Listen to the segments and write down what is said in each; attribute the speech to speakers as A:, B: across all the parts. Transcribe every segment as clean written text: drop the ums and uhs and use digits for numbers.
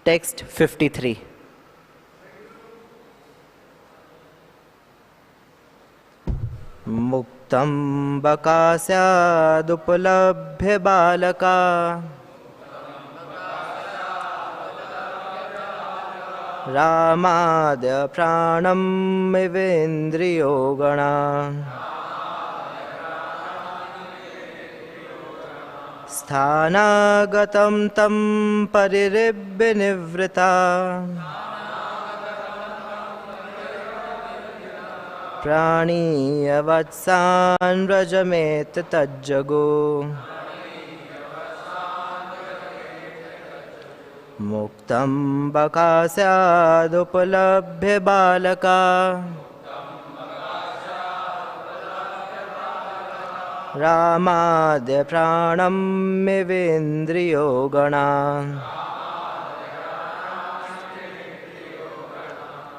A: Text 53. Muktam bakasyaduplabhya balaka Ramadya pranam ivendriyo gana Sthanagatam tam pariribhya nivrita Praniya vatsan rajamet tajjago Muktam bakasyadupalabhya balaka Ramadya pranam ivendriyo gana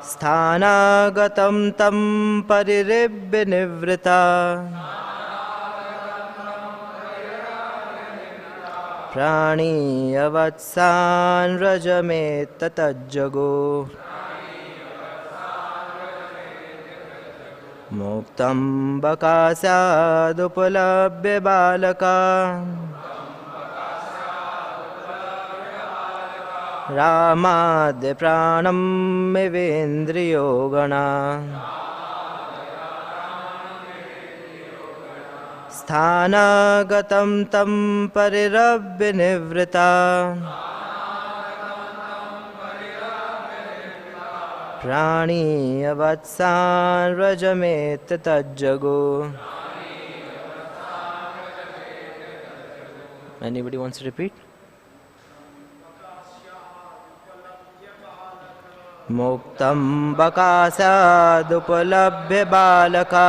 A: Sthanagatam tam pariribhya nivrita Praniya vatsan rajamet tajjago Muktam bakasyadupalabhya balaka Ramadya pranam ivendriyo gana Sthanagatam tam parirabhya nivrita Praniya vatsan rajamet tajjago. Anybody wants to repeat? Muktam bakasyadupalabhya balaka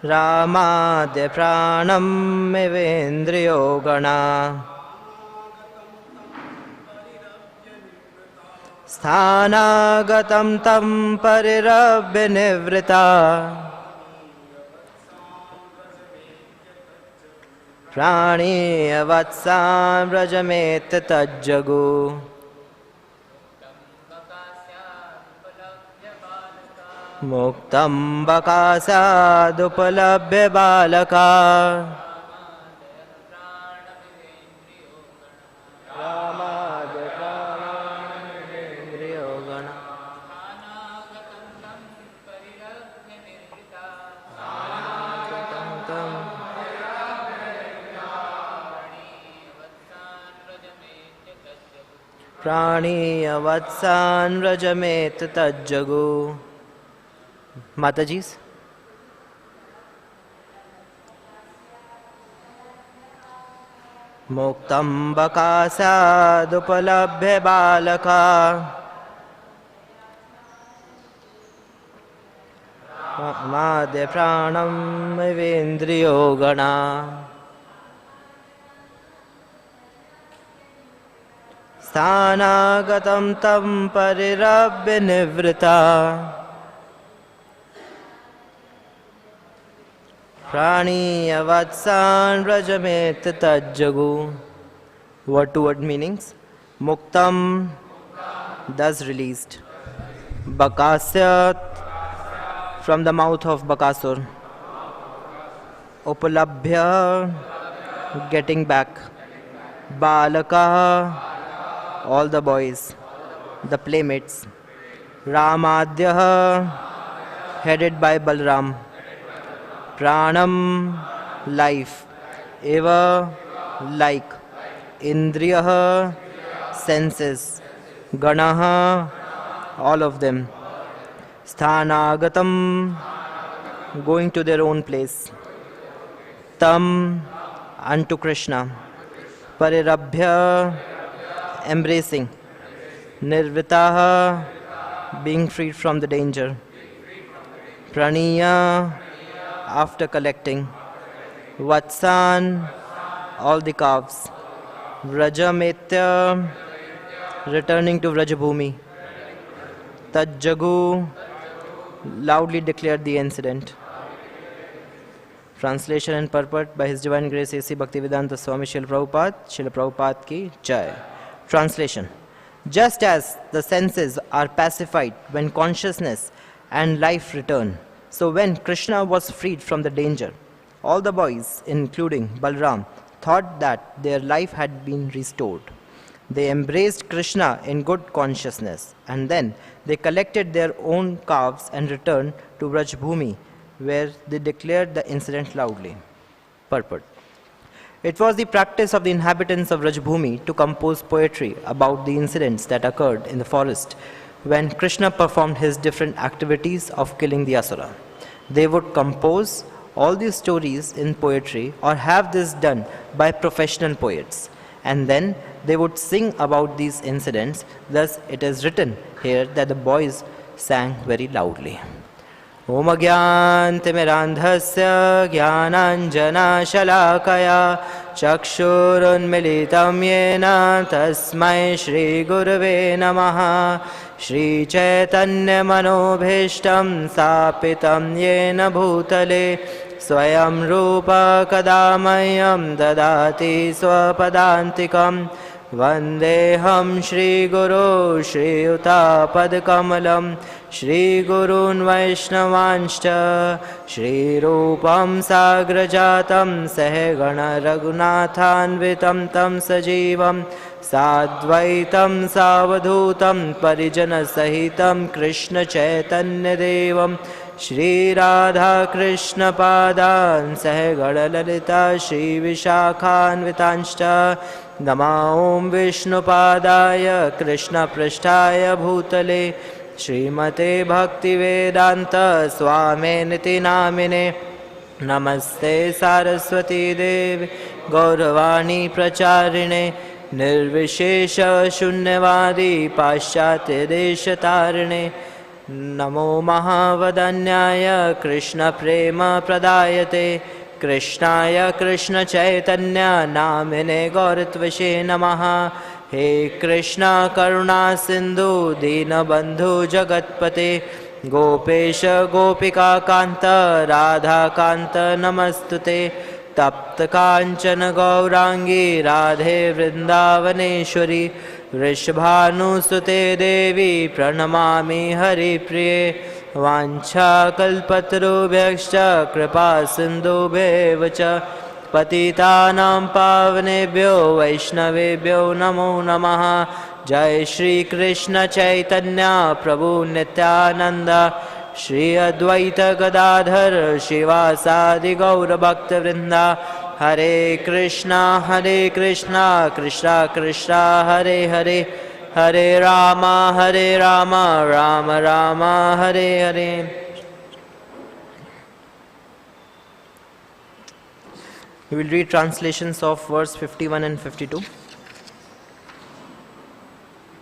A: Ramadya pranam ivendriyo gana Sthanagatam tam parirabhya nivrita Praniya vatsan rajamet tajjago Muktam bakasyadupalabhya balaka Ramadya pranam ivendriyo gana Praniya vatsan rajamet tajjago. Matajis. Muktam bakasyadupalabhya balaka Ramadya pranam ivendriyo gana Sthanagatam tam parirabhya nivrita Praniya vatsan rajamet tajjago. Word to word meanings. Muktam, thus released. Bakasyat, from the mouth of Bakasur. Upalabhya, getting back. Balaka, all the boys, the playmates. Ramadya, headed by Balram. Pranam, life. Eva, like. Indriya, senses. Ganaha, all of them. Sthanagatam, going to their own place. Tam, unto Krishna. Parirabhya, embracing. Nirvitaha, being freed from the danger. Praniya, after collecting. Vatsan, all the calves. Vrajametya, returning to Vrajabhumi. Tajjagu, loudly declared the incident. Translation and purport by His Divine Grace A.C. Bhaktivedanta Swami Srila Prabhupada, Srila Prabhupada ki Jai. Translation. Just as the senses are pacified when consciousness and life return, so when Krishna was freed from the danger, all the boys, including Balram, thought that their life had been restored. They embraced Krishna in good consciousness, and then they collected their own calves and returned to Vrajbhumi, where they declared the incident loudly. Purport. It was the practice of the inhabitants of Vrajbhumi to compose poetry about the incidents that occurred in the forest when Krishna performed his different activities of killing the asura. They would compose all these stories in poetry or have this done by professional poets, and then they would sing about these incidents. Thus it is written here that the boys sang very loudly. Om Agyantimirandhasya Jnananjana Shalakaya Chakshurunmilitam Yena Tasmai Shri Gurave Namaha Shri Chaitanya Manobhishtam Sapitam Yena Bhutale Swayam Rupa Kadamayam Dadati Swapadantikam Vandeham Shri Guru Shri Uta Padkamalam Shri Gurun Vaishnavanshcha Shri Rupam Sagrajatam Sahagana Raghunathanvitam Tam Sajivam Sadvaitam Savadhutam Parijana Sahitam Krishna Chaitanya Devam Shri Radha Krishna Padan Sahagana Lalita Shri Vishakhanvitanshcha Nama Om Vishnu Padaya Krishna Prishtaya Bhutale Srimate Bhakti Vedanta Swame Niti Namine Namaste Saraswati Devi Gauravani Pracharine Nirvishesha Shunyavadi Paschatya Deshatarine Namo Mahavadanyaya Krishna Prema Pradayate Krishnaya Krishna Chaitanya Namine Gauratvashe Namaha He Krishna Karuna Sindhu Dina Bandhu Jagatpate Gopesha Gopika Kanta Radha Kanta Namastute Tapta Kanchana Gaurangi Radhe Vrindavaneshwari Vrishabhanu Sute Devi Pranamami Hari Priye Vancha Kalpatarubhyaksha Kripa Sindhu Bevacha Patitanam Pavanebhyo Vaishnavebhyo Namo Namaha Jai Shri Krishna Chaitanya Prabhu Nityananda Shri Advaita Gadadhar Shivasadi Gaura Bhakta Vrinda Hare Krishna Krishna Krishna Hare Hare Hare Rama Rama Rama Hare Hare. We will read translations of verse 51 and 52.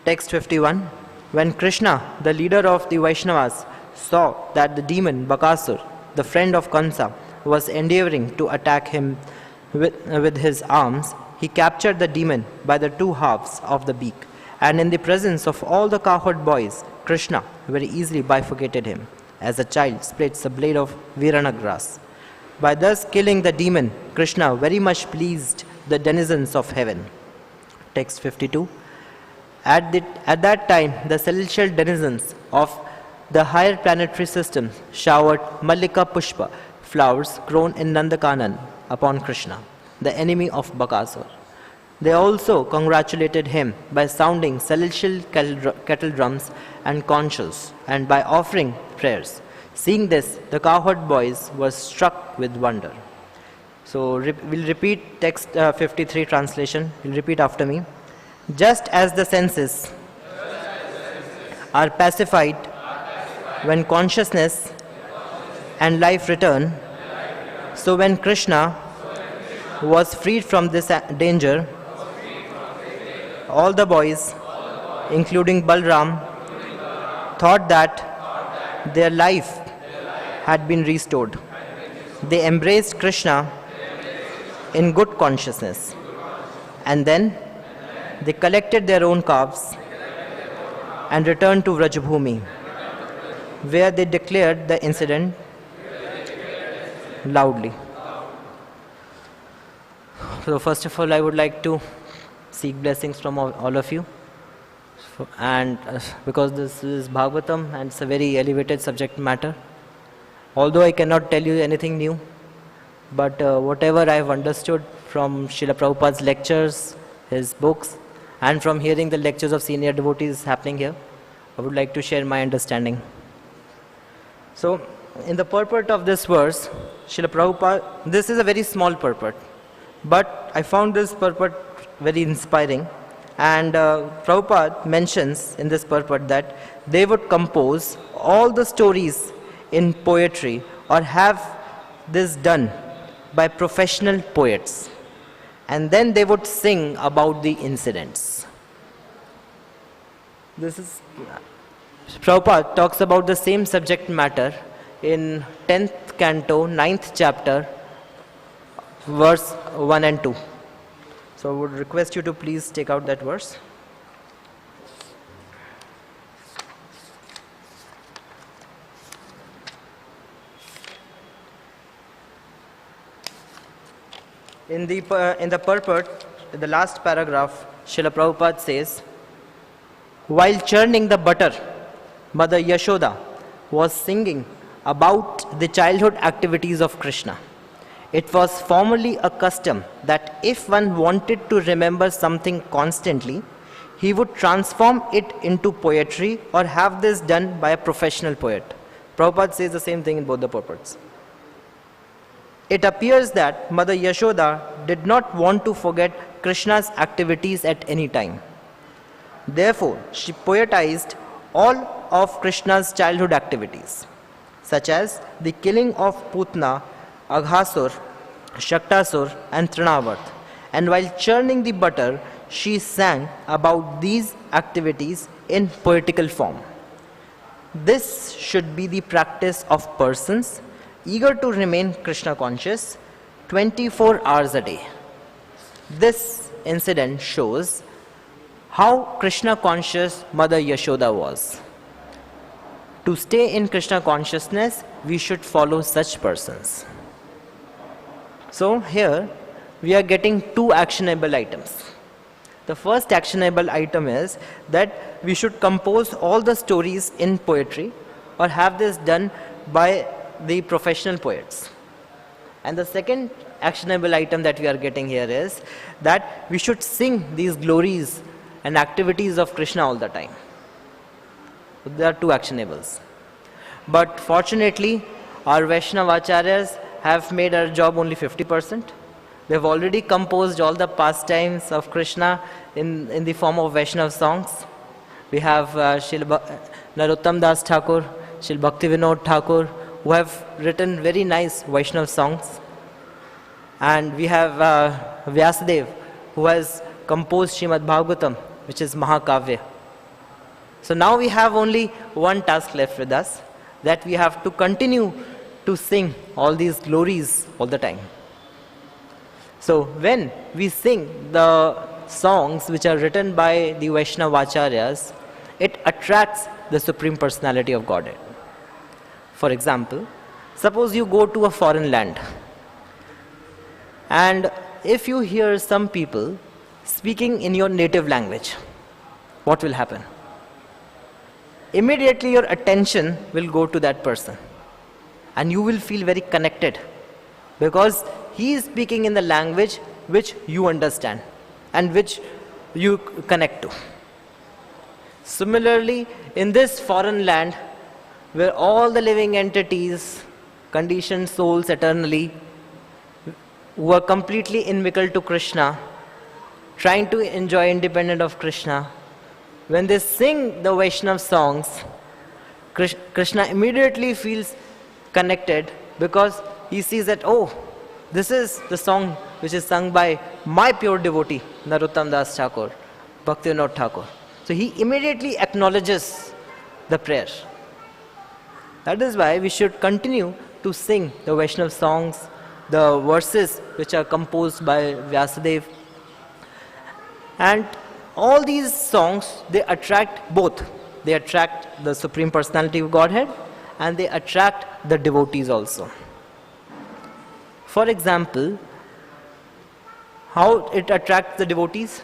A: Text 51. When Krishna, the leader of the Vaishnavas, saw that the demon Bakasur, the friend of Kansa, was endeavoring to attack him with his arms, he captured the demon by the two halves of the beak, and in the presence of all the cowherd boys, Krishna very easily bifurcated him, as a child splits a blade of virana grass. By thus killing the demon, Krishna very much pleased the denizens of heaven. Text 52. At that time, the celestial denizens of the higher planetary systems showered Mallika Pushpa, flowers grown in Nandakanan, upon Krishna, the enemy of Bakasur. They also congratulated him by sounding celestial kettle drums and conch shells, and by offering prayers. Seeing this, the cowherd boys were struck with wonder. So we'll repeat text 53 translation. You'll repeat after me. Just as the senses are pacified when consciousness and life return, so when Krishna was freed from this danger, all the boys, including Balram, thought that their life had been restored. They embraced Krishna in good consciousness, and then they collected their own calves and returned to Vrajbhumi, where they declared the incident loudly. So first of all, I would like to seek blessings from all of you. And because this is Bhagavatam and it's a very elevated subject matter, although I cannot tell you anything new, but whatever I have understood from Srila Prabhupada's lectures, his books, and from hearing the lectures of senior devotees happening here, I would like to share my understanding. So, in the purport of this verse, Srila Prabhupada, this is a very small purport, but I found this purport very inspiring. And Prabhupada mentions in this purport that they would compose all the stories in poetry or have this done by professional poets. And then they would sing about the incidents. This is, Prabhupada talks about the same subject matter in 10th canto, 9th chapter, verse 1 and 2. So I would request you to please take out that verse. In the purport, in the last paragraph, Srila Prabhupada says, while churning the butter, Mother Yashoda was singing about the childhood activities of Krishna. It was formerly a custom that if one wanted to remember something constantly, he would transform it into poetry or have this done by a professional poet. Prabhupada says the same thing in both the purports. It appears that Mother Yashoda did not want to forget Krishna's activities at any time. Therefore, she poetized all of Krishna's childhood activities, such as the killing of Putna, Aghasur, Shaktasur and Trinavarth. And while churning the butter, she sang about these activities in poetical form. This should be the practice of persons eager to remain Krishna conscious 24 hours a day. This incident shows how Krishna conscious Mother Yashoda was. To stay in Krishna consciousness, we should follow such persons. So here we are getting two actionable items. The first actionable item is that we should compose all the stories in poetry or have this done by the professional poets. And the second actionable item that we are getting here is that we should sing these glories and activities of Krishna all the time. So there are two actionables. But fortunately, our Vaishnavacharyas have made our job only 50%. They have already composed all the pastimes of Krishna in the form of Vaishnava songs. We have Narottam Das Thakur, Shri Bhakti Vinod Thakur, who have written very nice Vaishnava songs. And we have Vyasadev, who has composed Srimad Bhagavatam, which is Mahakavya. So now we have only one task left with us, that we have to continue to sing all these glories all the time. So when we sing the songs which are written by the Vaishnavacharyas, it attracts the Supreme Personality of Godhead. For example, suppose you go to a foreign land, and if you hear some people speaking in your native language, what will happen? Immediately your attention will go to that person. And you will feel very connected because he is speaking in the language which you understand and which you connect to. Similarly, in this foreign land where all the living entities, conditioned souls eternally, who are completely inimical to Krishna, trying to enjoy independent of Krishna, when they sing the Vaishnava songs, Krishna immediately feels connected because he sees that, oh, this is the song which is sung by my pure devotee, Narottam Das Thakur, Bhakti Vinod Thakur. So he immediately acknowledges the prayer. That is why we should continue to sing the Vaishnava songs, the verses which are composed by Vyasadev. And all these songs, they attract both. They attract the Supreme Personality of Godhead and they attract the devotees also. For example, How it attracts the devotees?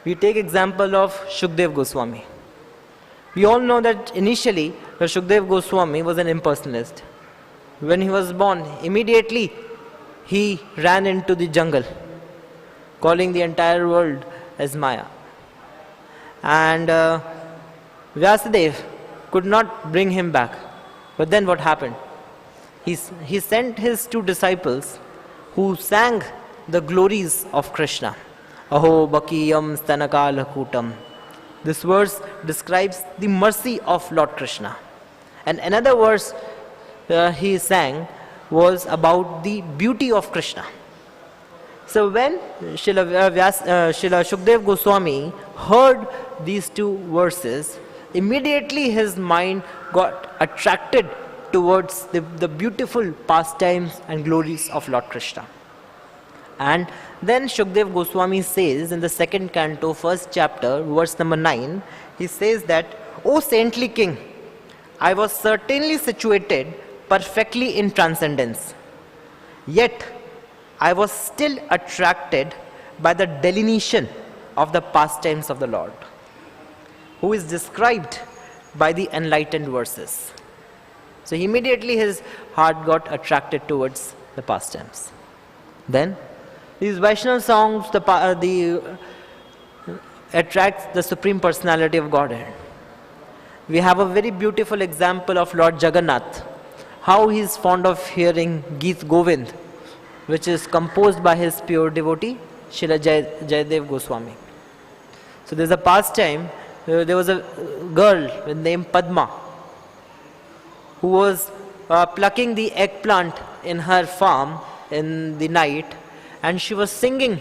A: We take example of Shukdev Goswami. We all know that initially Shukdev Goswami was an impersonalist. When he was born, immediately he ran into the jungle, calling the entire world as Maya. And Vyasadeva could not bring him back. But then what happened? He sent his 2 disciples who sang the glories of Krishna. Aho Bakiyam Stanakala Kutam. This verse describes the mercy of Lord Krishna. And another verse he sang was about the beauty of Krishna. So when Srila Shukdev Goswami heard these 2 verses, immediately his mind got attracted towards the beautiful pastimes and glories of Lord Krishna. And then Shukdev Goswami says in the 2nd canto, 1st chapter, verse number 9, he says that, O saintly king, I was certainly situated perfectly in transcendence. Yet, I was still attracted by the delineation of the pastimes of the Lord, who is described by the enlightened verses. So immediately his heart got attracted towards the pastimes. Then, these Vaishnava songs attracts the Supreme Personality of Godhead. We have a very beautiful example of Lord Jagannath, how he is fond of hearing Geet Govind, which is composed by his pure devotee, Srila Jayadev Goswami. So there's a pastime, there was a girl named Padma, who was plucking the eggplant in her farm in the night, and she was singing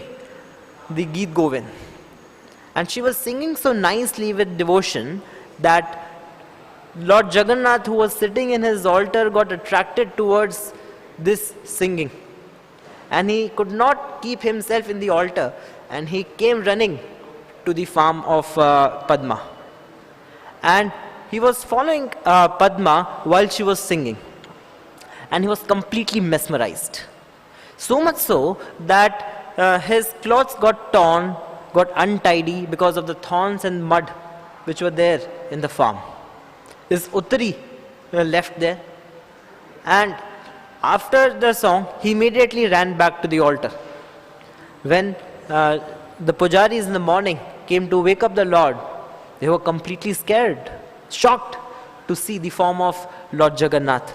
A: the Geet Govind. And she was singing so nicely with devotion that Lord Jagannath, who was sitting in his altar, got attracted towards this singing. And he could not keep himself in the altar, and he came running to the farm of Padma. And he was following Padma while she was singing. And he was completely mesmerized. So much so that his clothes got torn, got untidy because of the thorns and mud which were there in the farm. His uttari left there. And after the song, he immediately ran back to the altar. When the pujaris in the morning came to wake up the Lord, they were completely scared, shocked to see the form of Lord Jagannath.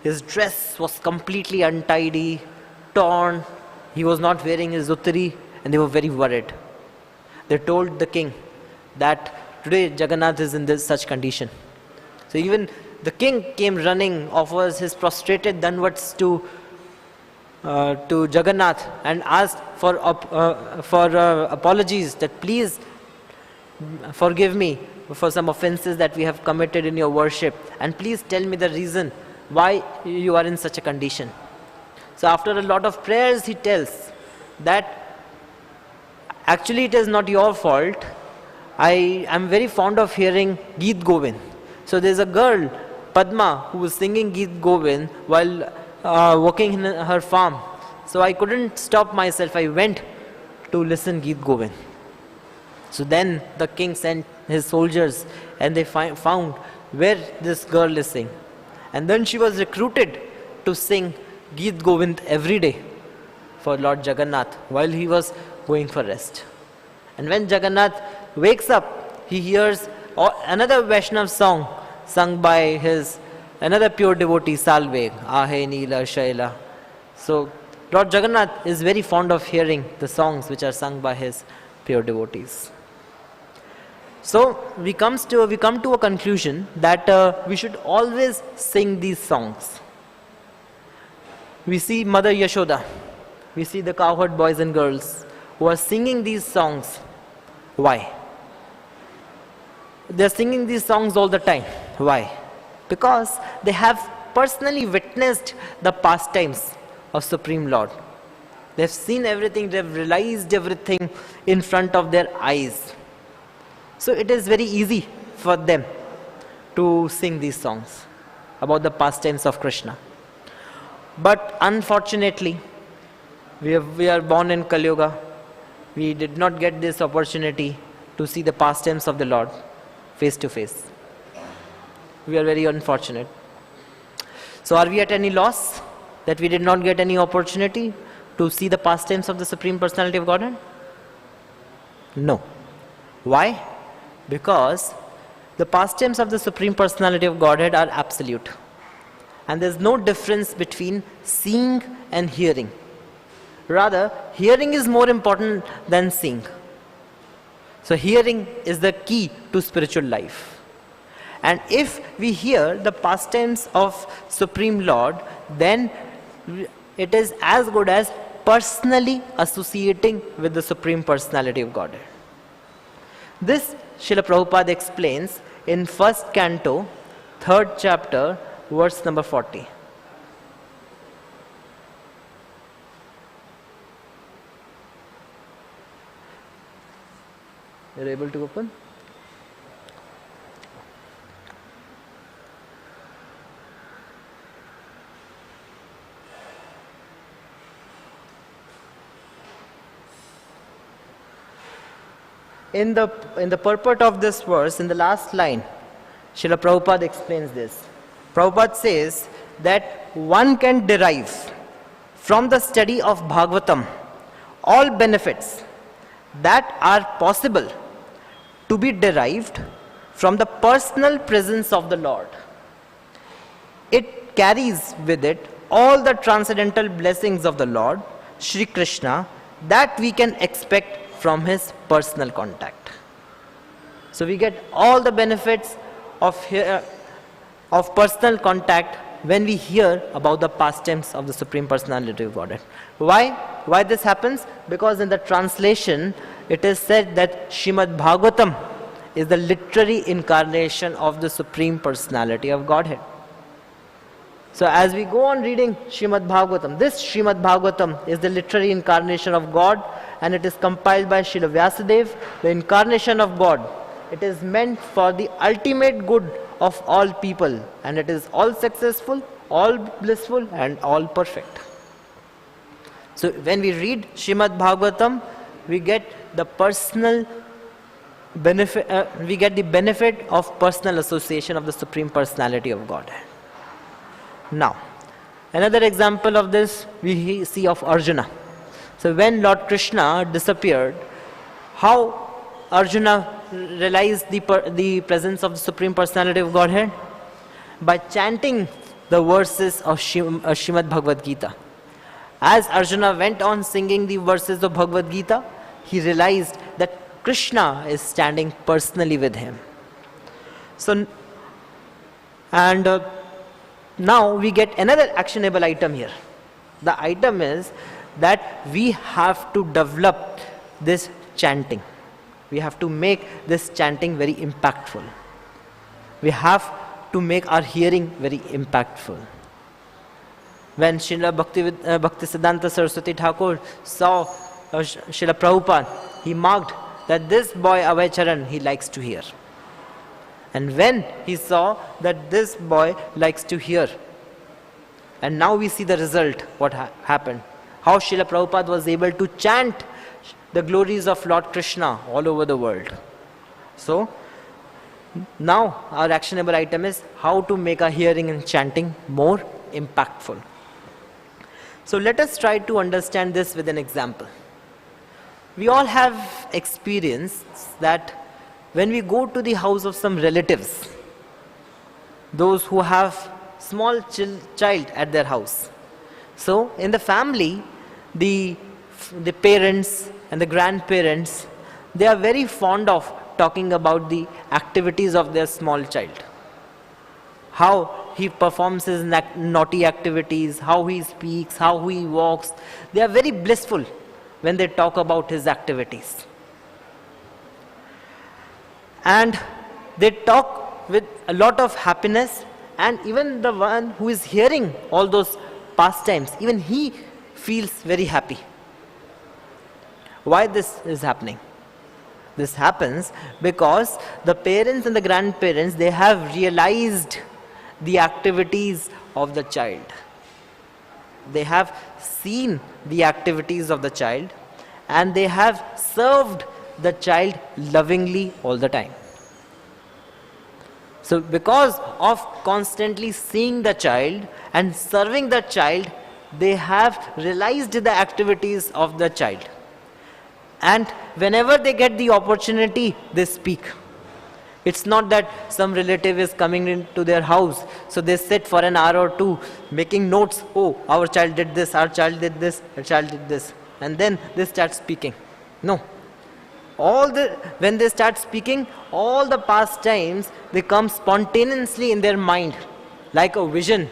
A: His dress was completely untidy, torn. He was not wearing his uttari, and they were very worried. They told the king that today Jagannath is in such condition. So even the king came running, offers his prostrated danvats to Jagannath and asked for apologies, that please forgive me for some offenses that we have committed in your worship, and please tell me the reason why you are in such a condition. So after a lot of prayers, he tells that actually it is not your fault. I am very fond of hearing Geet Govind. So there's a girl, Padma, who was singing Geet Govind while working in her farm. So I couldn't stop myself. I went to listen Geet Govind. So then the king sent his soldiers, and they found where this girl is singing. And then she was recruited to sing Geet Govind every day for Lord Jagannath while he was going for rest. And when Jagannath wakes up, he hears another Vaishnava song sung by his another pure devotee, Salveg, Ahe Neela Shaila. So Lord Jagannath is very fond of hearing the songs which are sung by his pure devotees. So we come to a conclusion that we should always sing these songs. We see Mother Yashoda, we see the cowherd boys and girls who are singing these songs. Why? They are singing these songs all the time. Why? Because they have personally witnessed the pastimes of Supreme Lord. They have seen everything, they have realized everything in front of their eyes. So it is very easy for them to sing these songs about the pastimes of Krishna. But unfortunately, We are born in Kali Yuga. We did not get this opportunity to see the pastimes of the Lord face to face. We are very unfortunate. So are we at any loss that we did not get any opportunity to see the pastimes of the Supreme Personality of Godhead? No. Why? Because the pastimes of the Supreme Personality of Godhead are absolute. And there is no difference between seeing and hearing. Rather, hearing is more important than seeing. So hearing is the key to spiritual life. And if we hear the pastimes of Supreme Lord, then it is as good as personally associating with the Supreme Personality of Godhead. This Srila Prabhupada explains in 1st canto, 3rd chapter, verse number 40. You are able to open? In the purport of this verse, in the last line, Srila Prabhupada explains this. Prabhupada says that one can derive from the study of Bhagavatam all benefits that are possible to be derived from the personal presence of the Lord. It carries with it all the transcendental blessings of the Lord, Shri Krishna, that we can expect from his personal contact. So we get all the benefits of personal contact when we hear about the pastimes of the Supreme Personality of Godhead. Why this happens? Because in the translation it is said that Srimad Bhagavatam is the literary incarnation of the Supreme Personality of Godhead. So as we go on reading Srimad Bhagavatam, this Srimad Bhagavatam is the literary incarnation of God, and it is compiled by Srila Vyasadeva, the incarnation of God. It is meant for the ultimate good of all people, and it is all successful, all blissful, and all perfect. So when we read Srimad Bhagavatam, we get the personal benefit, we get the benefit of personal association of the Supreme Personality of Godhead. Now, another example of this we see of Arjuna. So when Lord Krishna disappeared, how Arjuna realized the presence of the Supreme Personality of Godhead? By chanting the verses of Srimad Bhagavad Gita. As Arjuna went on singing the verses of Bhagavad Gita, he realized that Krishna is standing personally with him. So, and now we get another actionable item here. The item is that we have to develop this chanting. We have to make this chanting very impactful. We have to make our hearing very impactful. When Srila Bhaktisiddhanta Saraswati Thakur saw Srila Prabhupada, he marked that this boy Abhay Charan, he likes to hear. And when he saw that this boy likes to hear, and now we see the result, what happened. How Srila Prabhupada was able to chant the glories of Lord Krishna all over the world. So, now our actionable item is how to make our hearing and chanting more impactful. So let us try to understand this with an example. We all have experienced that when we go to the house of some relatives, those who have small child at their house. So in the family, the parents and the grandparents, they are very fond of talking about the activities of their small child. How he performs his naughty activities, how he speaks, how he walks. They are very blissful when they talk about his activities. And they talk with a lot of happiness, and even the one who is hearing all those pastimes, even he feels very happy. Why this is happening? This happens because the parents and the grandparents, they have realized the activities of the child. They have seen the activities of the child and they have served the child lovingly all the time. So because of constantly seeing the child and serving the child, they have realized the activities of the child. And whenever they get the opportunity, they speak. It's not that some relative is coming into their house, so they sit for an hour or two making notes. Oh, our child did this, our child did this, our child did this. And then they start speaking. No. When they start speaking, all the past times, they come spontaneously in their mind, like a vision,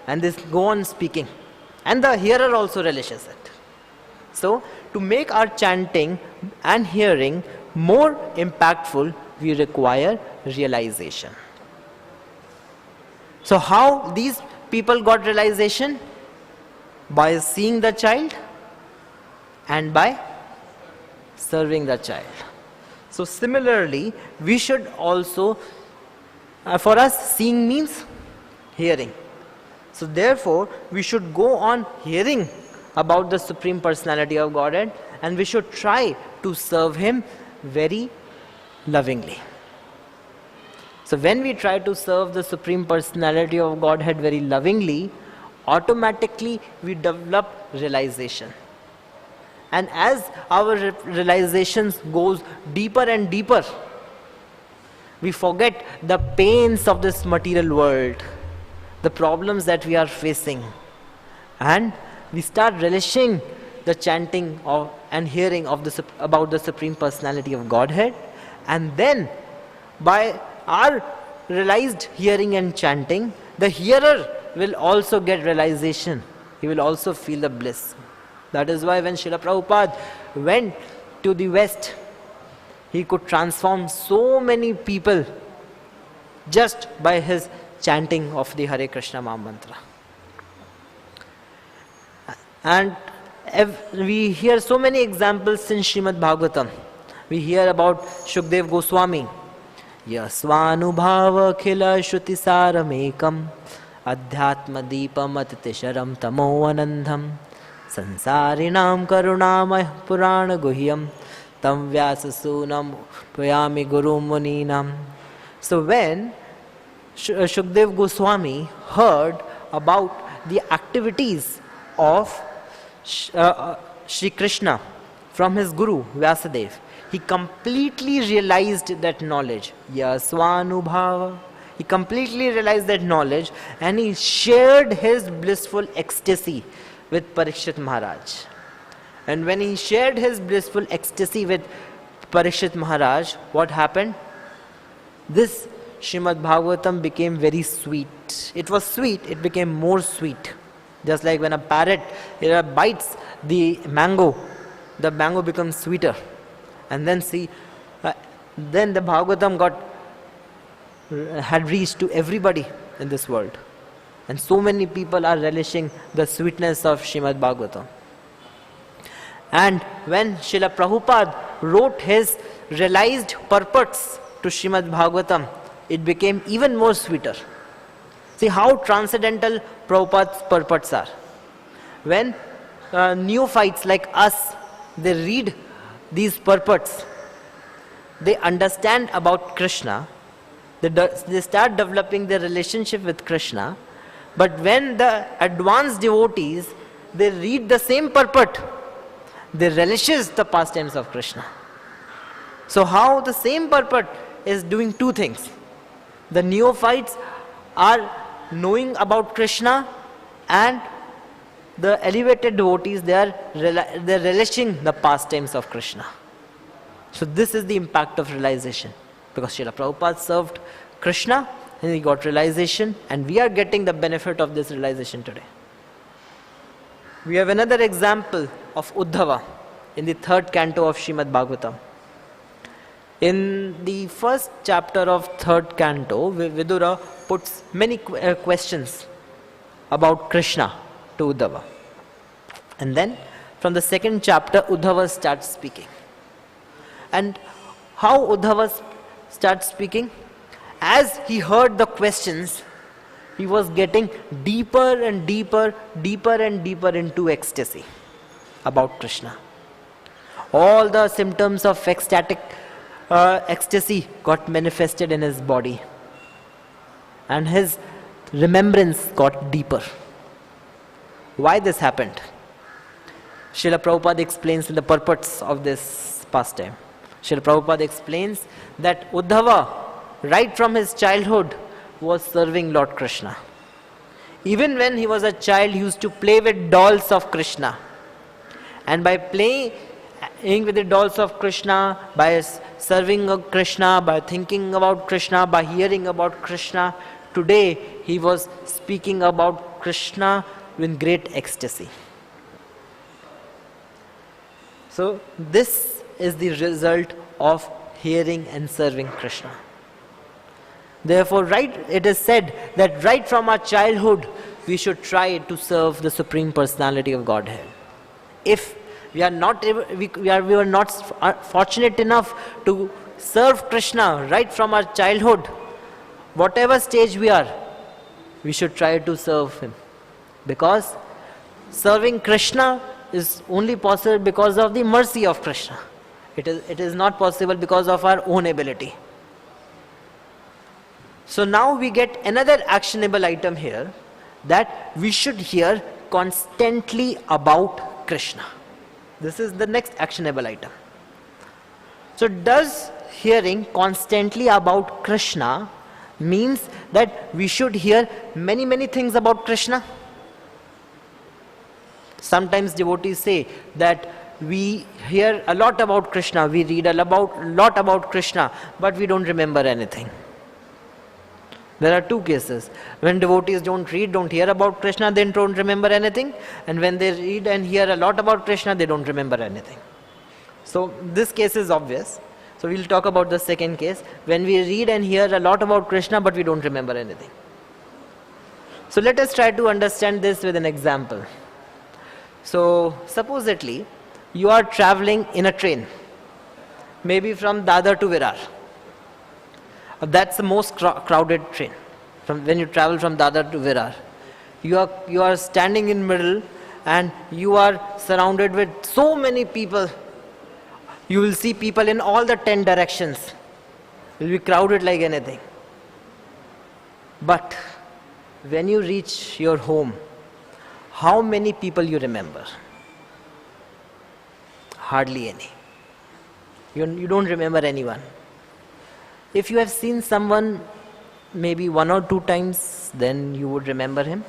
A: and they go on speaking. And the hearer also relishes it. So, to make our chanting and hearing more impactful, we require realization. So how these people got realization? By seeing the child and by serving the child. So similarly, we should also, for us, seeing means hearing. So therefore, we should go on hearing about the Supreme Personality of Godhead, and we should try to serve Him very lovingly. So when we try to serve the Supreme Personality of Godhead very lovingly, automatically we develop realization. And as our realizations goes deeper and deeper, we forget the pains of this material world, the problems that we are facing, and we start relishing the chanting of and hearing of about the Supreme Personality of Godhead. And then by our realized hearing and chanting, the hearer will also get realization. He will also feel the bliss. That is why when Srila Prabhupada went to the West, he could transform so many people just by his chanting of the Hare Krishna Maha Mantra. And we hear so many examples in Srimad Bhagavatam. We hear about Shukdev Goswami. Yasvanubhava khila shruti saramekam adhyatma deepam atitisharam tamo anandham sansarinam karunamaya purana guhyam tam vyasa sunam puyami guru muninam. So when Shukdev Goswami heard about the activities of Shri Krishna from his guru Vyasadeva, he completely realized that knowledge. Yasvanubhava. He completely realized that knowledge and he shared his blissful ecstasy with Parikshit Maharaj. And when he shared his blissful ecstasy with Parikshit Maharaj, what happened? This Srimad Bhagavatam became very sweet. It was sweet, it became more sweet. Just like when a parrot bites the mango becomes sweeter. And then then the Bhagavatam had reached to everybody in this world. And so many people are relishing the sweetness of Srimad Bhagavatam. And when Srila Prabhupada wrote his realized purports to Srimad Bhagavatam, it became even more sweeter. See how transcendental Prabhupada's purports are. When neophytes like us, they read these purports, they understand about Krishna, they start developing their relationship with Krishna. But when the advanced devotees, they read the same purport, they relishes the pastimes of Krishna. So how the same purport is doing two things. The neophytes are knowing about Krishna, and the elevated devotees, they are relishing the pastimes of Krishna. So this is the impact of realization. Because Srila Prabhupada served Krishna and he got realization, and we are getting the benefit of this realization today. We have another example of Uddhava in the 3rd canto of Srimad Bhagavatam. In the first chapter of 3rd canto, Vidura puts many questions about Krishna to Uddhava. And then from the 2nd chapter, Uddhava starts speaking. And how Uddhava starts speaking? As he heard the questions, he was getting deeper and deeper, deeper and deeper into ecstasy about Krishna. All the symptoms of ecstatic ecstasy got manifested in his body, and his remembrance got deeper. Why this happened? Srila Prabhupada explains in the purports of this pastime. Srila Prabhupada explains that Uddhava, right from his childhood, was serving Lord Krishna. Even when he was a child, he used to play with dolls of Krishna. And by playing with the dolls of Krishna, by serving of Krishna, by thinking about Krishna, by hearing about Krishna, today he was speaking about Krishna with great ecstasy. So this is the result of hearing and serving Krishna. Therefore, it is said that right from our childhood, we should try to serve the Supreme Personality of Godhead. If we are not fortunate enough to serve Krishna right from our childhood, whatever stage we are, we should try to serve him. Because serving Krishna is only possible because of the mercy of Krishna. It is not possible because of our own ability. So now we get another actionable item here, that we should hear constantly about Krishna. This is the next actionable item. So does hearing constantly about Krishna means that we should hear many, many things about Krishna? Sometimes devotees say that we hear a lot about Krishna, we read a lot about Krishna, but we don't remember anything. There are two cases. When devotees don't hear about Krishna, they don't remember anything. And when they read and hear a lot about Krishna, they don't remember anything. So this case is obvious. So we'll talk about the second case. When we read and hear a lot about Krishna, but we don't remember anything. So let us try to understand this with an example. So supposedly, you are traveling in a train, maybe from Dadar to Virar. That's the most crowded train. When you travel from Dadar to Virar, you are standing in middle, and you are surrounded with so many people. You will see people in all the 10 directions. It will be crowded like anything. But when you reach your home, how many people you remember? Hardly any. You don't remember anyone. If you have seen someone maybe 1 or 2 times, then you would remember him.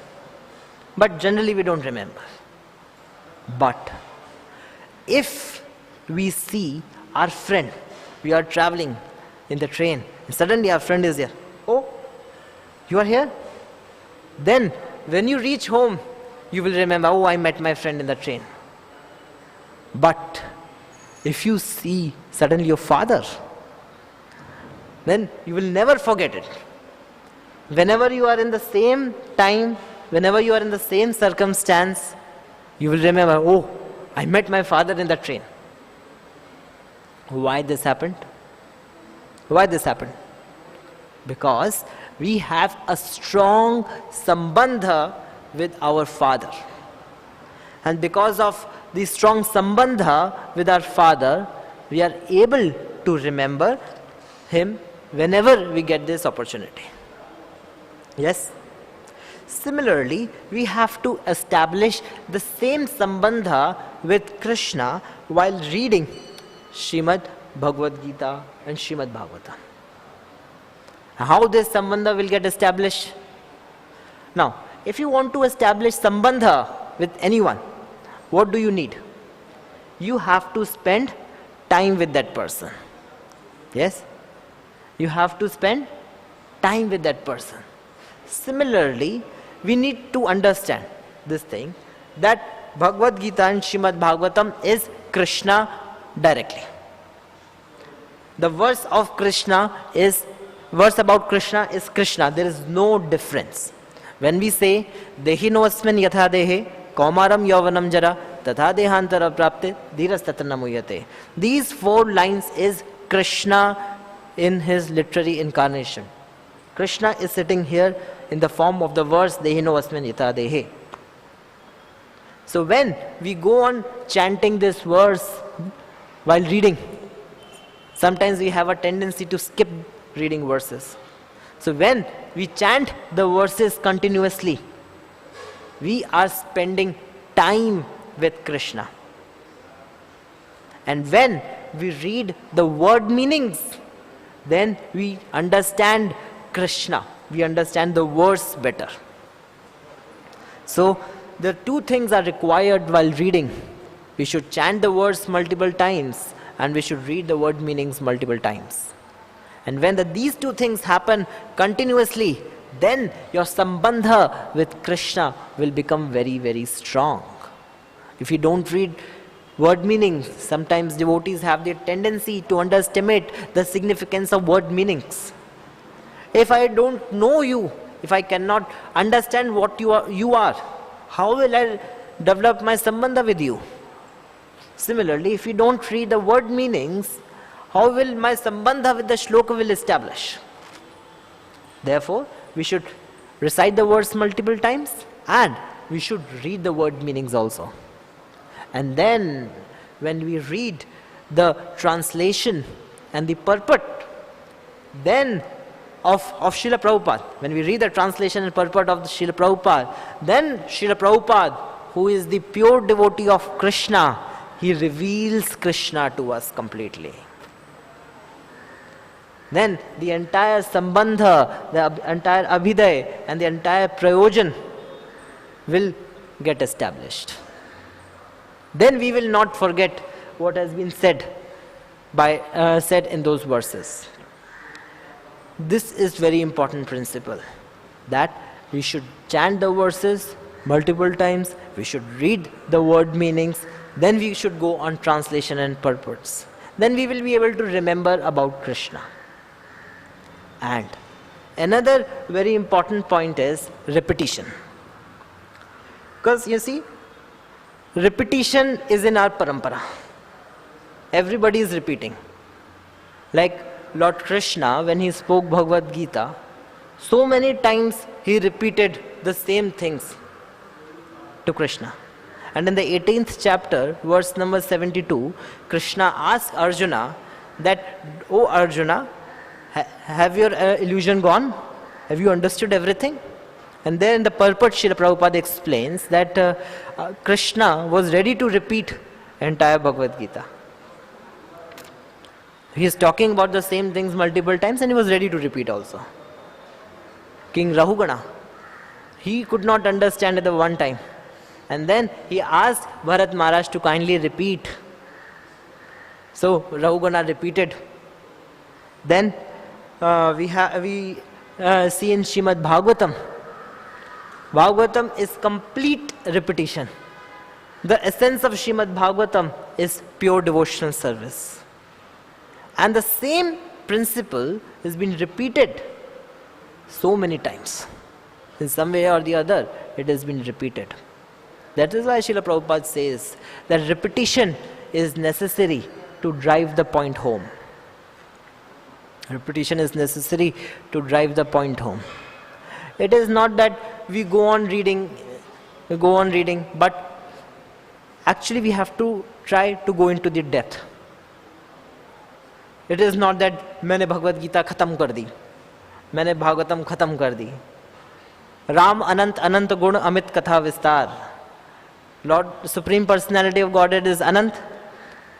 A: But generally we don't remember. But if we see our friend, we are traveling in the train, and suddenly our friend is here. Oh, you are here? Then when you reach home, you will remember, oh, I met my friend in the train. But if you see suddenly your father, then you will never forget it. Whenever you are in the same time, whenever you are in the same circumstance, you will remember, oh, I met my father in the train. Why this happened? Why this happened? Because we have a strong sambandha with our father. And because of the strong sambandha with our father, we are able to remember him whenever we get this opportunity. Yes? Similarly, we have to establish the same sambandha with Krishna while reading Srimad Bhagavad Gita and Srimad Bhagavatam. How this sambandha will get established? Now, if you want to establish sambandha with anyone, what do you need? You have to spend time with that person. Yes? You have to spend time with that person. Similarly, we need to understand this thing, that Bhagavad Gita and Srimad Bhagavatam is Krishna directly. The verse about Krishna is Krishna. There is no difference. When we say, Dehino asmin yatha dehe, kaumaram yavanam jara, tatha dehantara prapte, dhiras tatana muyate. These 4 lines is Krishna in his literary incarnation. Krishna is sitting here in the form of the verse Dehino Asmin Yata Dehe. So when we go on chanting this verse while reading, sometimes we have a tendency to skip reading verses. So when we chant the verses continuously, we are spending time with Krishna. And when we read the word meanings, then we understand Krishna. We understand the verse better. So the two things are required while reading. We should chant the verse multiple times and we should read the word meanings multiple times. And when these two things happen continuously, then your sambandha with Krishna will become very, very strong. If you don't read word meanings, sometimes devotees have the tendency to underestimate the significance of word meanings. If I don't know you, if I cannot understand what you are, how will I develop my sambandha with you? Similarly, if you don't read the word meanings, how will my sambandha with the shloka will establish? Therefore, we should recite the words multiple times and we should read the word meanings also. And then, when we read the translation and the purport, then of Srila Prabhupada, when we read the translation and purport of the Srila Prabhupada, then Srila Prabhupada, who is the pure devotee of Krishna, he reveals Krishna to us completely. Then the entire sambandha, the entire abhiday and the entire prayojan will get established. Then we will not forget what has been said in those verses. This is very important principle, that we should chant the verses multiple times, we should read the word meanings, then we should go on translation and purports. Then we will be able to remember about Krishna. And another very important point is repetition. Because you see, repetition is in our parampara. Everybody is repeating. Like Lord Krishna, when he spoke Bhagavad Gita, so many times he repeated the same things to Krishna. And in the 18th chapter, verse number 72, Krishna asked Arjuna that, "O Arjuna, have your illusion gone? Have you understood everything?" And then the purport Srila Prabhupada explains that Krishna was ready to repeat entire Bhagavad Gita. He is talking about the same things multiple times and he was ready to repeat also. King Rahugana, he could not understand at the one time. And then he asked Bharat Maharaj to kindly repeat. So Rahugana repeated. Then we see in Srimad Bhagavatam. Bhagavatam is complete repetition. The essence of Srimad Bhagavatam is pure devotional service. And the same principle has been repeated so many times. In some way or the other, it has been repeated. That is why Srila Prabhupada says that repetition is necessary to drive the point home. Repetition is necessary to drive the point home. It is not that we go on reading, but actually we have to try to go into the depth. It is not that मैंने भगवद गीता खत्म कर दी, मैंने भागवतम खत्म कर दी. राम अनंत अनंत गुण अमित कथा विस्तार. Lord, Supreme Personality of Godhead is Anant.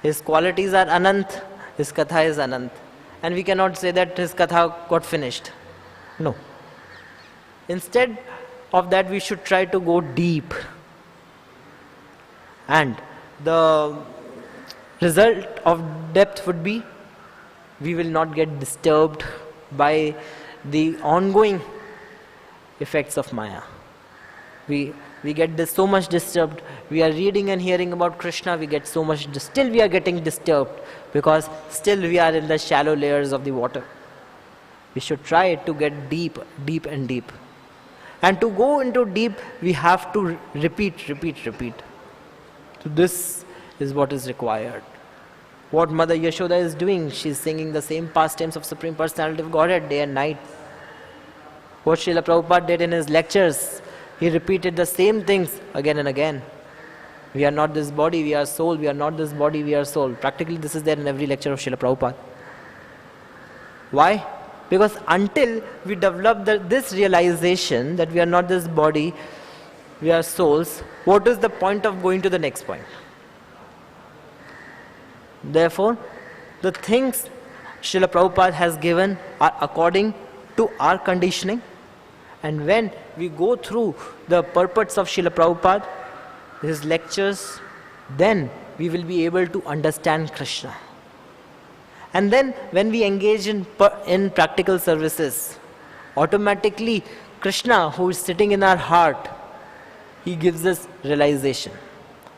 A: His qualities are Anant. His katha is Anant. And we cannot say that his katha got finished. No. Instead of that, we should try to go deep. And the result of depth would be, we will not get disturbed by the ongoing effects of Maya. We get so much disturbed. We are reading and hearing about Krishna, we get so much, still we are getting disturbed because still we are in the shallow layers of the water. We should try to get deep, deep and deep. And to go into deep, we have to repeat. So this is what is required. What Mother Yashoda is doing, she is singing the same pastimes of Supreme Personality of Godhead day and night. What Srila Prabhupada did in his lectures, he repeated the same things again and again. We are not this body, we are soul. We are not this body, we are soul. Practically this is there in every lecture of Srila Prabhupada. Why? Because until we develop this realization that we are not this body, we are souls, what is the point of going to the next point? Therefore, the things Srila Prabhupada has given are according to our conditioning. And when we go through the purports of Srila Prabhupada, his lectures, then we will be able to understand Krishna. And then when we engage in practical services, automatically Krishna, who is sitting in our heart, he gives us realization.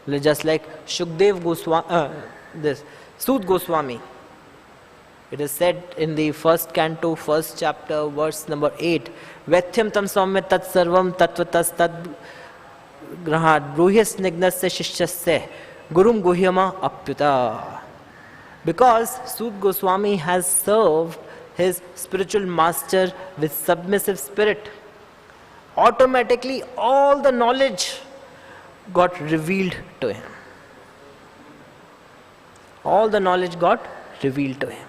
A: Just like Shukdev Goswami, Sud Goswami. It is said in the first canto, first chapter, verse number 8, Vethyam tam saumya tat sarvam tattvatas tad grahat bruhyas nignasya shishyasya gurum guhyama apyuta. Because Sud Goswami has served his spiritual master with submissive spirit, automatically all the knowledge got revealed to him. All the knowledge got revealed to him.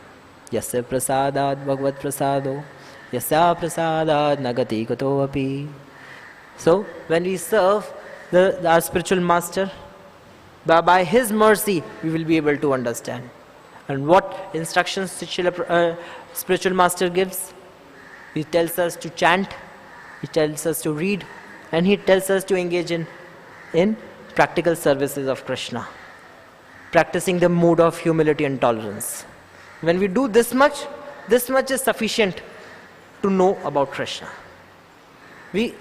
A: Yasya prasadat bhagavad prasado, yasya prasadat nagati gato api. So, when we serve our spiritual master, by his mercy, we will be able to understand. And what instructions spiritual master gives? He tells us to chant, he tells us to read, and he tells us to engage in practical services of Krishna, practicing the mood of humility and tolerance. When we do this much is sufficient to know about Krishna. We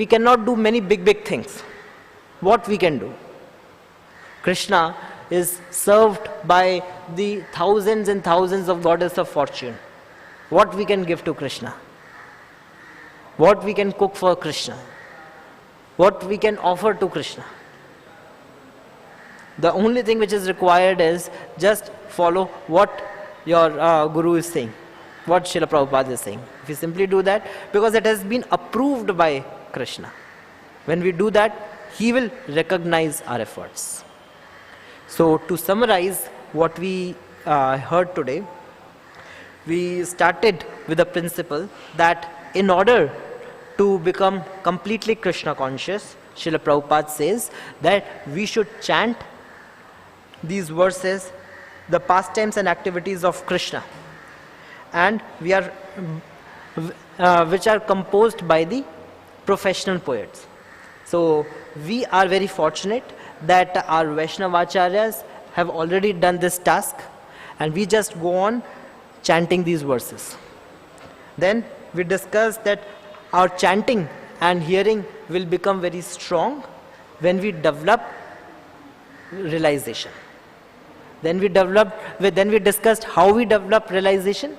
A: cannot do many big things. What we can do? Krishna is served by the thousands and thousands of goddesses of fortune. What we can give to Krishna? What we can cook for Krishna? What we can offer to Krishna? The only thing which is required is just follow what your Guru is saying, what Srila Prabhupada is saying. If you simply do that, because it has been approved by Krishna, when we do that, he will recognize our efforts. So to summarize what we heard today, we started with the principle that in order to become completely Krishna conscious, Srila Prabhupada says that we should chant these verses, the pastimes and activities of Krishna, and which are composed by the professional poets. So we are very fortunate that our Vaishnavacharyas have already done this task, and we just go on chanting these verses. Then we discussed that our chanting and hearing will become very strong when we develop realization. Then we discussed how we develop realization.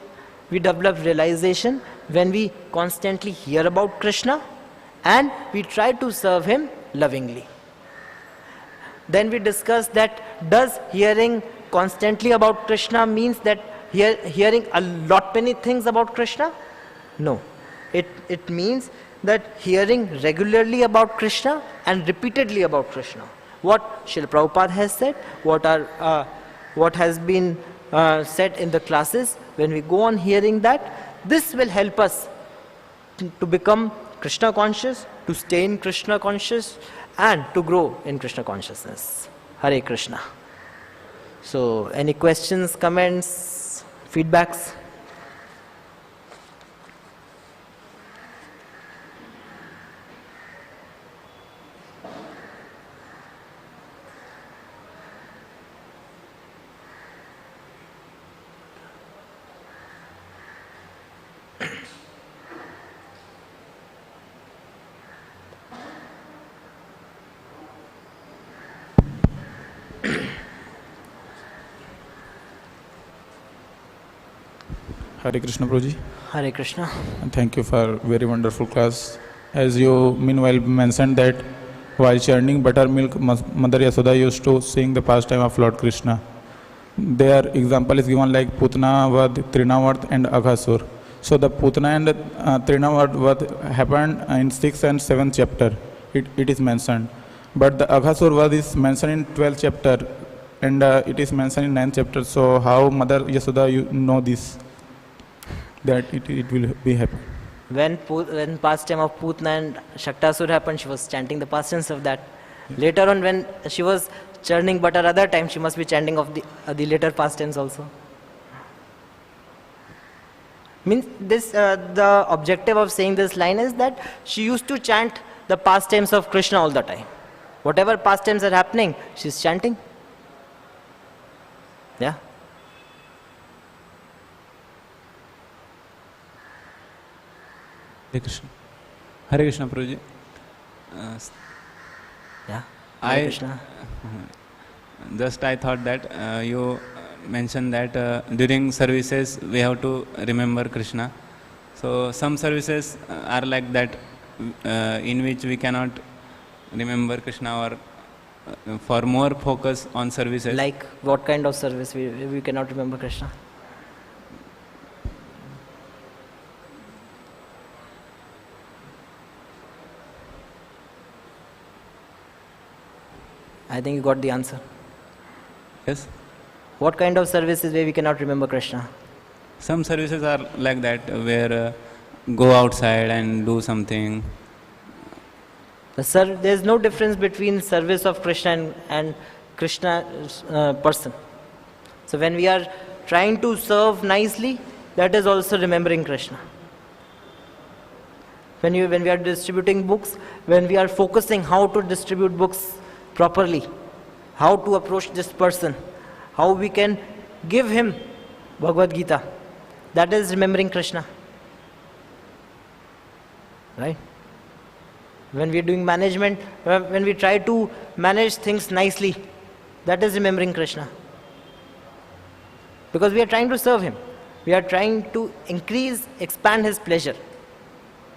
A: We develop realization when we constantly hear about Krishna and we try to serve him lovingly. Then we discussed that does hearing constantly about Krishna means that hearing a lot many things about Krishna? No. It means that hearing regularly about Krishna and repeatedly about Krishna. What Srila Prabhupada has said, what has been said in the classes, when we go on hearing that, this will help us to become Krishna conscious, to stay in Krishna conscious, and to grow in Krishna consciousness. Hare Krishna. So, any questions, comments, feedbacks?
B: Hare Krishna, Prabhuji.
A: Hare Krishna.
B: And thank you for very wonderful class. As you meanwhile mentioned that while churning buttermilk, Mother Yasoda used to sing the pastime of Lord Krishna. Their example is given like Putna, Vad, Trinavat and Aghasur. So the Putana and Trina what happened in 6th and 7th chapter, it is mentioned. But the Aghasur Vad is mentioned in 12th chapter and it is mentioned in 9th chapter. So how Mother Yasoda you know this, that it will be happen?
A: When pastime of Putna and Shaktasur happened, she was chanting the past tense of that. Later on, when she was churning butter other time, she must be chanting of the later past tense also. Means this the objective of saying this line is that she used to chant the pastimes of Krishna all the time. Whatever pastimes are happening, she's chanting. Yeah.
C: Hare Krishna. Hare Krishna, Prabhuji.
A: Yeah. Hare Krishna.
C: I thought that you mentioned that during services we have to remember Krishna. So some services are like that in which we cannot remember Krishna, or for more focus on services.
A: Like what kind of service we cannot remember Krishna? I think you got the answer.
C: Yes.
A: What kind of services where we cannot remember Krishna?
C: Some services are like that where go outside and do something.
A: There is no difference between service of Krishna and Krishna person. So when we are trying to serve nicely, that is also remembering Krishna. When we are distributing books, when we are focusing how to distribute books properly, how to approach this person, how we can give him Bhagavad Gita, that is remembering Krishna. Right? When we are doing management, when we try to manage things nicely, that is remembering Krishna. Because we are trying to serve him. We are trying to expand his pleasure.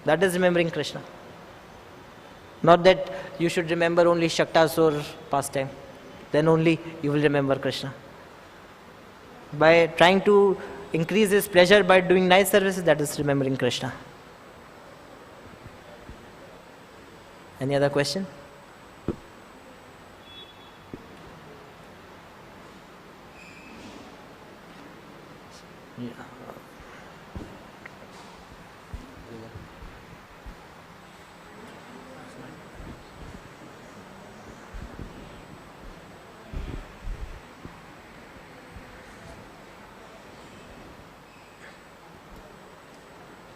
A: That is remembering Krishna. Not that you should remember only Shaktasur pastime. Then only you will remember Krishna. By trying to increase his pleasure by doing nice services, that is remembering Krishna. Any other question? Yeah.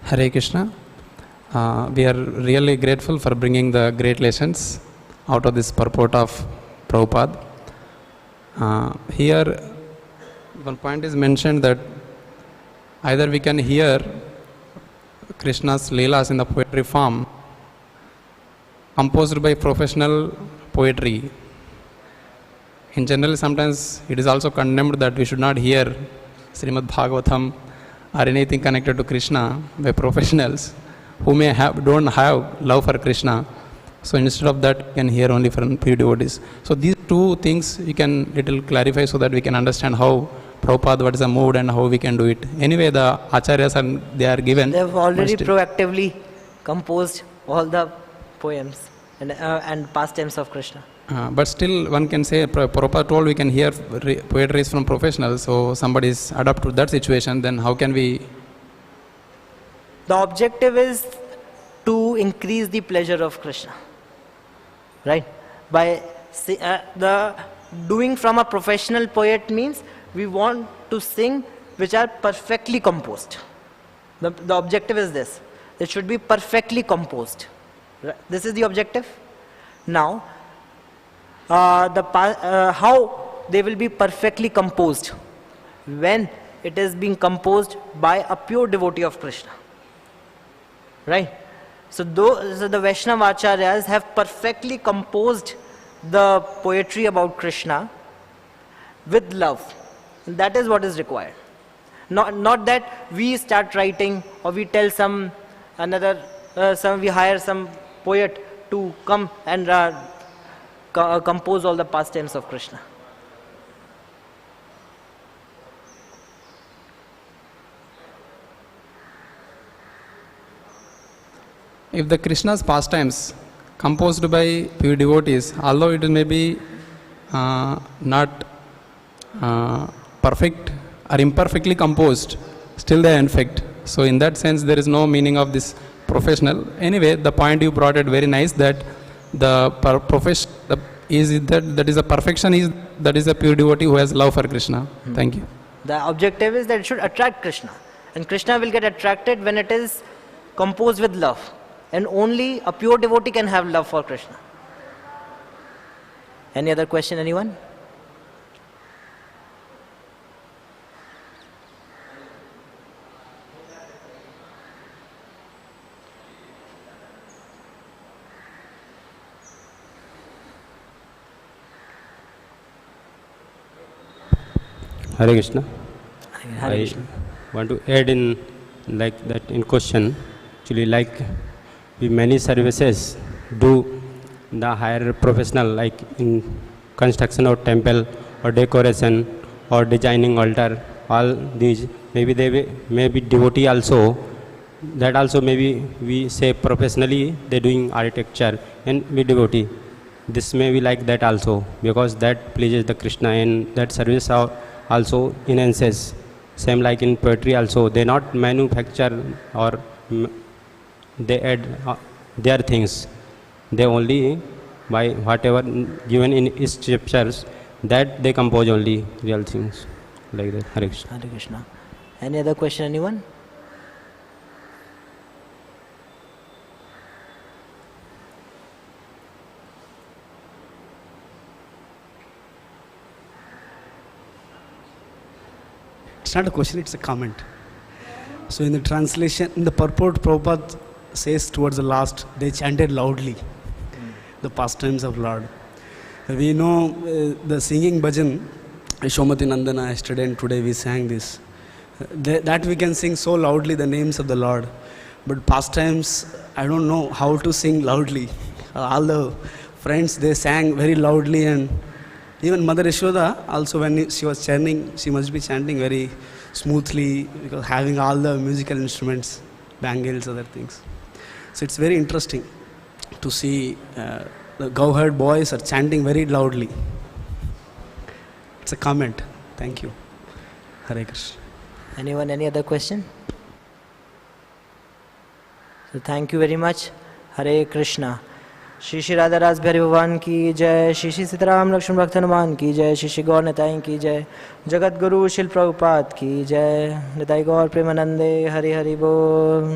D: Hare Krishna. We are really grateful for bringing the great lessons out of this purport of Prabhupada. Here, one point is mentioned that either we can hear Krishna's Leelas in the poetry form composed by professional poetry. In general, sometimes it is also condemned that we should not hear Srimad Bhagavatam or anything connected to Krishna by professionals who don't have love for Krishna. So instead of that, we can hear only from pure devotees. So these two things we can little clarify so that we can understand how Prabhupada, what is the mood and how we can do it. Anyway, the acharyas they are given.
A: They have already proactively composed all the poems and pastimes of Krishna.
D: But still, one can say, Prabhupada told we can hear poetry from professionals. So somebody is adapt to that situation. Then how can we?
A: The objective is to increase the pleasure of Krishna. Right? By the doing from a professional poet means we want to sing which are perfectly composed. The objective is this. It should be perfectly composed. This is the objective. Now, how they will be perfectly composed? When it is being composed by a pure devotee of Krishna. Right? So the Vaishnava Acharyas have perfectly composed the poetry about Krishna with love. And that is what is required. Not that we start writing or we tell we hire some poet to come and compose all the pastimes of Krishna.
D: if the Krishna's pastimes composed by pure devotees, although it may be not perfect or imperfectly composed, still they are infect. So in that sense, there is no meaning of this professional. Anyway, the point you brought it very nice, that the that is a perfection is that is a pure devotee who has love for Krishna. Thank you.
A: The objective is that it should attract Krishna, and Krishna will get attracted when it is composed with love, and only a pure devotee can have love for Krishna. Any other question, anyone?
E: Hare Krishna.
A: Hare Krishna.
E: I want to add in like that in question. Actually, like we many services do the higher professional, like in construction of temple or decoration or designing altar. All these maybe they may be devotee also. That also maybe we say professionally they doing architecture and be devotee. This may be like that also, because that pleases the Krishna, and that service also enhances. Same like in poetry also, they not manufacture or they add their things. They only by whatever given in scriptures, that they compose only real things like that. Hare Krishna.
A: Hare Krishna. Any other question, anyone?
F: It's not a question, it's a comment. So in the translation, in the purport, Prabhupada says towards the last, they chanted loudly the pastimes of Lord. We know the singing bhajan, Shomati Nandana, yesterday and today we sang this. That we can sing so loudly the names of the Lord. But pastimes, I don't know how to sing loudly. All the friends, they sang very loudly, and even Mother Yashoda, also when she was chanting, she must be chanting very smoothly, because having all the musical instruments, bangles, other things. So it's very interesting to see the cow-herd boys are chanting very loudly. It's a comment. Thank you. Hare Krishna.
A: Anyone, any other question? So thank you very much. Hare Krishna. Shri Shri Radha रास बिहारी भगवान की जय, श्री श्री सीताराम लक्ष्मण भक्त हनुमान की जय, श्री श्री गौर निताई की जय, जगत गुरु शिल प्रभुपाद की जय, निताई गौर प्रेमानंदे हरि हरि बोल।